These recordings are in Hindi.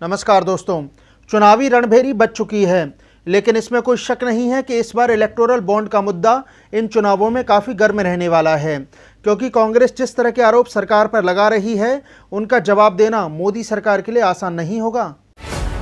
नमस्कार दोस्तों। चुनावी रणभेरी बच चुकी है, लेकिन इसमें कोई शक नहीं है कि इस बार इलेक्टोरल बॉन्ड का मुद्दा इन चुनावों में काफ़ी गर्म रहने वाला है, क्योंकि कांग्रेस जिस तरह के आरोप सरकार पर लगा रही है उनका जवाब देना मोदी सरकार के लिए आसान नहीं होगा।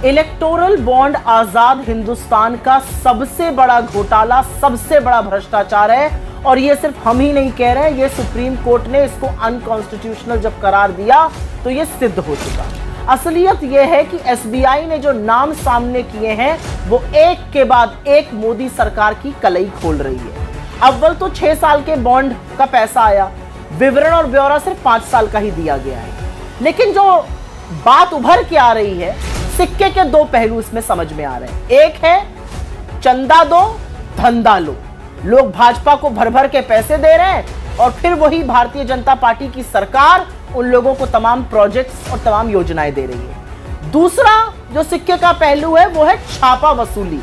इलेक्टोरल बॉन्ड आजाद हिंदुस्तान का सबसे बड़ा घोटाला, सबसे बड़ा भ्रष्टाचार है और ये सिर्फ हम ही नहीं कह रहे हैं, ये सुप्रीम कोर्ट ने इसको अनकॉन्स्टिट्यूशनल जब करार दिया तो ये सिद्ध हो चुका। असलियत यह है कि एसबीआई ने जो नाम सामने किए हैं वो एक के बाद एक मोदी सरकार की कलई खोल रही है। अव्वल तो 6 साल के बॉन्ड का पैसा आया, विवरण और ब्यौरा सिर्फ 5 साल का ही दिया गया है। लेकिन जो बात उभर के आ रही है, सिक्के के 2 पहलू इसमें समझ में आ रहे हैं। एक है चंदा दो धंधा लो, लोग भाजपा को भर भर के पैसे दे रहे हैं और फिर वही भारतीय जनता पार्टी की सरकार उन लोगों को तमाम प्रोजेक्ट्स और तमाम योजनाएं दे रही है। दूसरा जो सिक्के का पहलू है वो है छापा वसूली।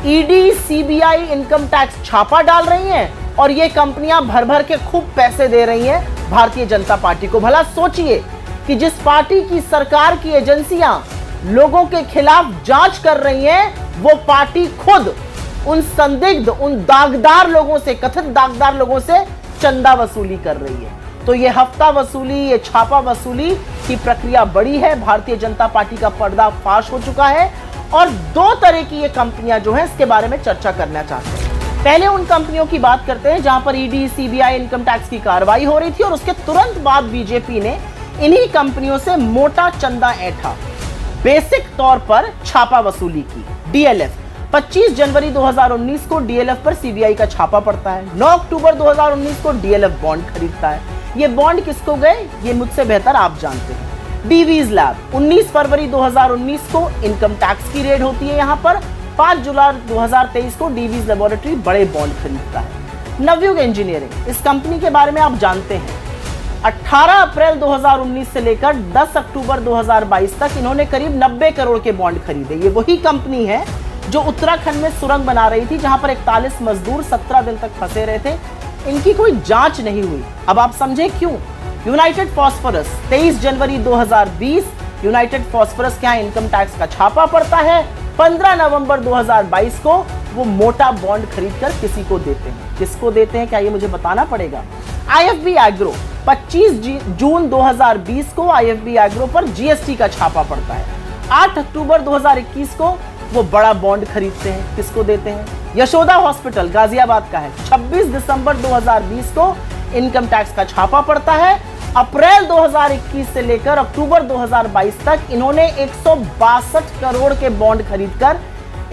ईडी, सीबीआई इनकम टैक्स छापा डाल रही हैं और ये कंपनियां भर भर के खूब पैसे दे रही हैं भारतीय जनता पार्टी को। भला सोचिए कि जिस पार्टी की सरकार की एजेंसियां लोगों के खिलाफ जांच कर रही हैं, वो पार्टी खुद उन संदिग्ध, उन दागदार लोगों से, कथित दागदार लोगों से चंदा वसूली कर रही है। तो ये हफ्ता वसूली, ये छापा वसूली की प्रक्रिया बड़ी है। भारतीय जनता पार्टी का पर्दा फाश हो चुका है और 2 तरह की ये कंपनियां जो हैं इसके बारे में चर्चा करना चाहते हैं। पहले उन कंपनियों की बात करते हैं जहां पर ईडी, सीबीआई इनकम टैक्स की कार्रवाई हो रही थी और उसके तुरंत बाद बीजेपी ने इन्हीं कंपनियों से मोटा चंदा ऐंठा, बेसिक तौर पर छापा वसूली की। डीएलएफ 25 जनवरी 2019 को डीएलएफ पर सीबीआई का छापा पड़ता है। 9 अक्टूबर 2019 को डीएलएफ बॉन्ड खरीदता है। ये बॉन्ड किसको गए, ये मुझसे बेहतर आप जानते हैं। डीवीज लैब 19 फरवरी 2019 को इनकम टैक्स की रेड होती है। यहां पर 5 जुलाई 2023 को डीवीज लेबोरेटरी बड़े बॉन्ड खरीदता है। नवयुग इंजीनियरिंग, इस कंपनी के बारे में आप जानते हैं। 18 अप्रैल 2019 से लेकर 10 अक्टूबर 2022 तक इन्होंने करीब 90 करोड़ के बॉन्ड खरीदे। ये वही कंपनी है जो उत्तराखंड में सुरंग बना रही थी, जहां पर 41 मजदूर 17 दिन तक फंसे रहे थे। इनकी कोई जांच नहीं हुई। अब आप समझे क्यों। यूनाइटेड फॉस्फोरस 23 जनवरी 2020 यूनाइटेड फॉस्फोरस के यहाँ इनकम टैक्स का छापा पड़ता है। 15 नवंबर 2022 को वो मोटा बॉन्ड खरीदकर किसी को देते हैं। किसको देते हैं क्या ये मुझे बताना पड़ेगा। आईएफबी एग्रो 25 जून 2020 को आईएफबी एग्रो पर जीएसटी का छापा पड़ता है। 8 अक्टूबर 2021 को वो बड़ा बॉन्ड खरीदते हैं। किसको देते हैं। यशोदा हॉस्पिटल गाजियाबाद का है। 26 दिसंबर 2020 को इनकम टैक्स का छापा पड़ता है। अप्रैल 2021 से लेकर अक्टूबर 2022 तक इन्होंने 162 करोड़ के बॉन्ड खरीदकर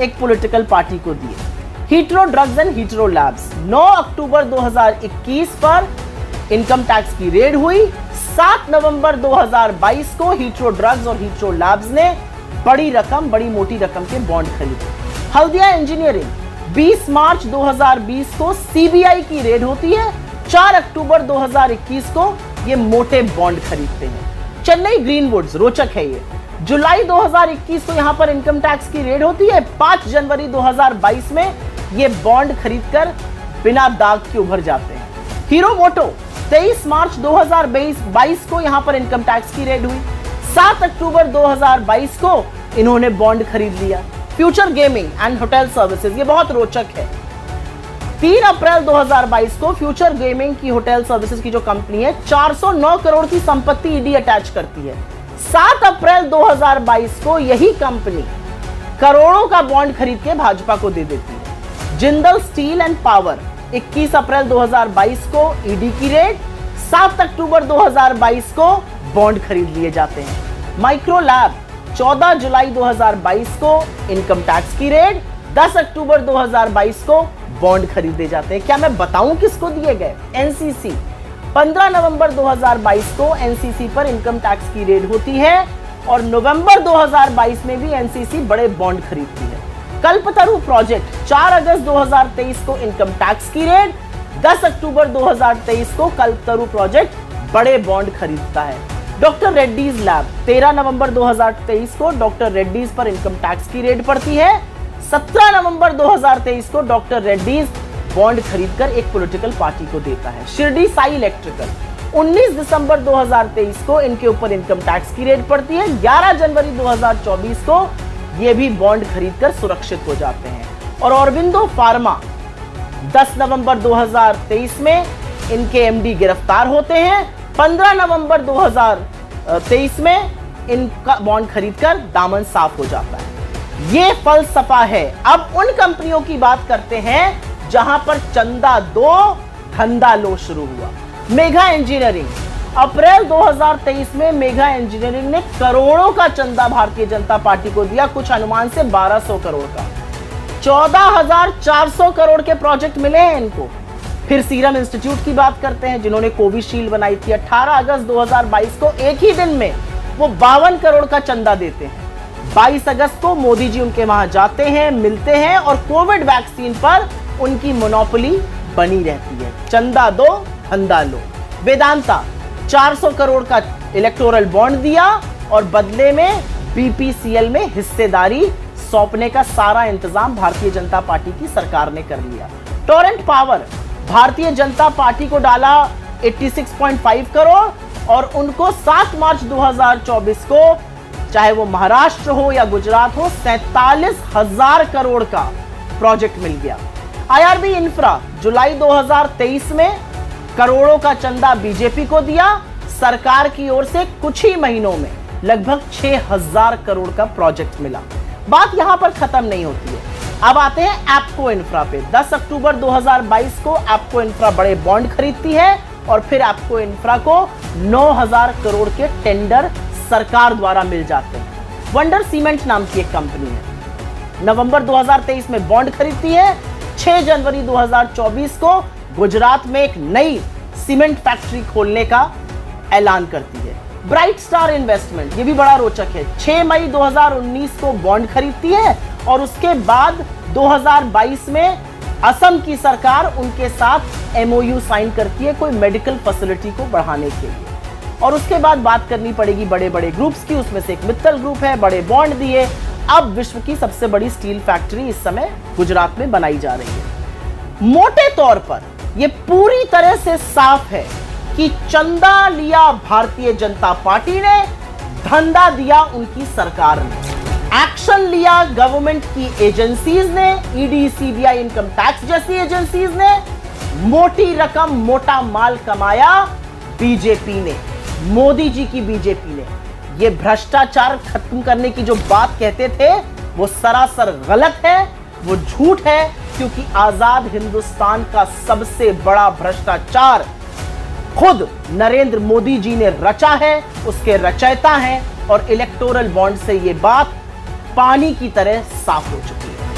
एक पॉलिटिकल पार्टी को दिए। Hetero drugs and hetero labs 9 अक्टूबर 2021 पर इनकम टैक्स की रेड हुई। 7 नवंबर 2022 को हीट्रो ड्रग्स और हीट्रो लैब्स ने बड़ी रकम, बड़ी मोटी रकम के बॉन्ड खरीदे। हल्दिया इंजीनियरिंग 20 मार्च 2020 को सीबीआई की रेड होती है। 4 अक्टूबर 2021 को ये मोटे बॉन्ड खरीदते हैं। चेन्नई ग्रीनवुड्स, रोचक है ये, जुलाई 2021 को यहां पर इनकम टैक्स की रेड होती है। 5 जनवरी 2022 में ये बॉन्ड खरीदकर बिना दाग के उभर जाते हैं। हीरो मोटो 23 मार्च 2022 को यहां पर इनकम टैक्स की रेड हुई। 7 अक्टूबर 2022 को इन्होंने बॉन्ड खरीद लिया। Future gaming and hotel services, ये बहुत रोचक है। 3 अप्रैल 2022 को फ्यूचर गेमिंग की होटल सर्विसेज की जो कंपनी है 409 करोड़ की संपत्ति ईडी अटैच करती है। 7 अप्रैल 2022 को यही कंपनी करोड़ों का बॉन्ड खरीद के भाजपा को दे देती है। जिंदल स्टील एंड पावर 21 अप्रैल 2022 को ईडी की रेड। 7 अक्टूबर 2022 को बॉन्ड खरीद लिए जाते हैं। माइक्रो लैब 14 जुलाई 2022 को इनकम टैक्स की रेड। 10 अक्टूबर 2022 को बॉन्ड खरीदे जाते हैं। क्या मैं बताऊं किसको दिए गए। एनसीसी 15 नवंबर 2022 को एनसीसी पर इनकम टैक्स की रेड होती है और नवंबर 2022 में भी एनसीसी बड़े बॉन्ड खरीदती है। कल्पतरु प्रोजेक्ट 4 अगस्त 2023 को इनकम टैक्स की रेड। 10 अक्टूबर 2023 को कल्पतरु प्रोजेक्ट बड़े बॉन्ड खरीदता है। डॉक्टर रेड्डीज लैब 13 नवंबर 2023 को डॉक्टर रेड्डीज पर इनकम टैक्स की रेड पड़ती है। 17 नवंबर 2023 को डॉक्टर रेड्डीज बॉन्ड खरीदकर एक पॉलिटिकल पार्टी को देता है। शिरडी साई इलेक्ट्रिकल 19 दिसंबर 2023 को इनके ऊपर इनकम टैक्स की रेड पड़ती है। 11 जनवरी 2024 को ये भी बॉन्ड खरीदकर सुरक्षित हो जाते हैं। और ऑरोबिंदो फार्मा 10 नवंबर 2023 में इनके एमडी गिरफ्तार होते हैं। 15 नवंबर 2023 में इनका बॉन्ड खरीदकर दामन साफ हो जाता है। ये फलसफा है। अब उन कंपनियों की बात करते हैं जहां पर चंदा दो धंधा लो शुरू हुआ। मेगा इंजीनियरिंग, अप्रैल 2023 में मेगा इंजीनियरिंग ने करोड़ों का चंदा भारतीय जनता पार्टी को दिया, कुछ अनुमान से 1200 करोड़ का। 14,400 करोड़ के प्रोजेक्ट मिले हैं इनको। फिर सीरम इंस्टीट्यूट की बात करते हैं जिन्होंने कोविशील्ड बनाई थी। 18 अगस्त 2022 को एक ही दिन में वो 52 करोड़ का चंदा देते हैं। 22 अगस्त को मोदी जी उनके वहां जाते हैं, मिलते हैं और कोविड वैक्सीन पर उनकी मोनोपोली बनी रहती है। चंदा दो धंधा लो। वेदांता 400 करोड़ का इलेक्टोरल बॉन्ड दिया और बदले में बीपीसीएल में हिस्सेदारी सौंपने का सारा इंतजाम भारतीय जनता पार्टी की सरकार ने कर लिया। Torrent power, Bharatiya Janata party को डाला 86.5 करोड़ और उनको 7 मार्च 2024 को, चाहे वो महाराष्ट्र हो या गुजरात हो, 47,000 करोड़ का प्रोजेक्ट मिल गया। आईआरबी इंफ्रा जुलाई 2023 में करोड़ों का चंदा बीजेपी को दिया। सरकार की ओर से कुछ ही महीनों में लगभग 6,000 करोड़ का प्रोजेक्ट मिला। बात यहां पर खत्म नहीं होती है। अब आते हैं एप्को इंफ्रा पे। 10 अक्टूबर 2022 को एप्को इंफ्रा बड़े बॉन्ड खरीदती है और फिर एप्को इंफ्रा को 9,000 करोड़ के टेंडर सरकार द्वारा मिल जाते हैं। वंडर सीमेंट नाम की एक कंपनी है, नवंबर 2023 में बॉन्ड खरीदती है। 6 जनवरी 2024 को गुजरात में एक नई सीमेंट फैक्ट्री खोलने का ऐलान करती है। ब्राइट स्टार इन्वेस्टमेंट, ये भी बड़ा रोचक है। 6 मई 2019 को बॉन्ड खरीदती है और उसके बाद 2022 में असम की सरकार उनके साथ एमओयू साइन करती है कोई मेडिकल फैसिलिटी को बढ़ाने के लिए। और उसके बाद बात करनी पड़ेगी बड़े बड़े ग्रुप्स की, उसमें से एक मित्तल ग्रुप है, बड़े बॉन्ड दिए। अब विश्व की सबसे बड़ी स्टील फैक्ट्री इस समय गुजरात में बनाई जा रही है। मोटे तौर पर यह पूरी तरह से साफ है कि चंदा लिया भारतीय जनता पार्टी ने, धंधा दिया उनकी सरकार ने। एक्शन लिया गवर्नमेंट की एजेंसीज ने, ईडी, सीबीआई, इनकम टैक्स जैसी एजेंसीज ने। मोटी रकम, मोटा माल कमाया बीजेपी ने, मोदी जी की बीजेपी ने। ये भ्रष्टाचार खत्म करने की जो बात कहते थे वो सरासर गलत है, वो झूठ है, क्योंकि आजाद हिंदुस्तान का सबसे बड़ा भ्रष्टाचार खुद नरेंद्र मोदी जी ने रचा है, उसके रचयिता हैं। और इलेक्टोरल बॉन्ड से ये बात पानी की तरह साफ हो चुकी है।